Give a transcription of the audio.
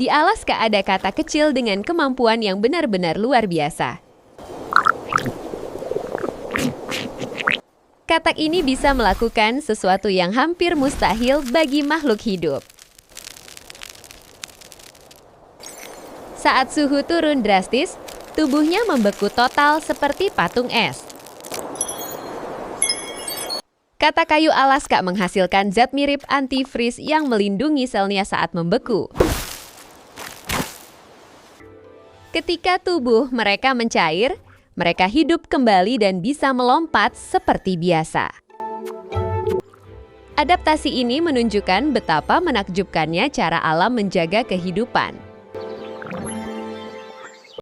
Di Alaska ada kata kecil dengan kemampuan yang benar-benar luar biasa. Katak ini bisa melakukan sesuatu yang hampir mustahil bagi makhluk hidup. Saat suhu turun drastis, tubuhnya membeku total seperti patung es. Katak kayu Alaska menghasilkan zat mirip antifreeze yang melindungi selnya saat membeku. Ketika tubuh mereka mencair, mereka hidup kembali dan bisa melompat seperti biasa. Adaptasi ini menunjukkan betapa menakjubkannya cara alam menjaga kehidupan.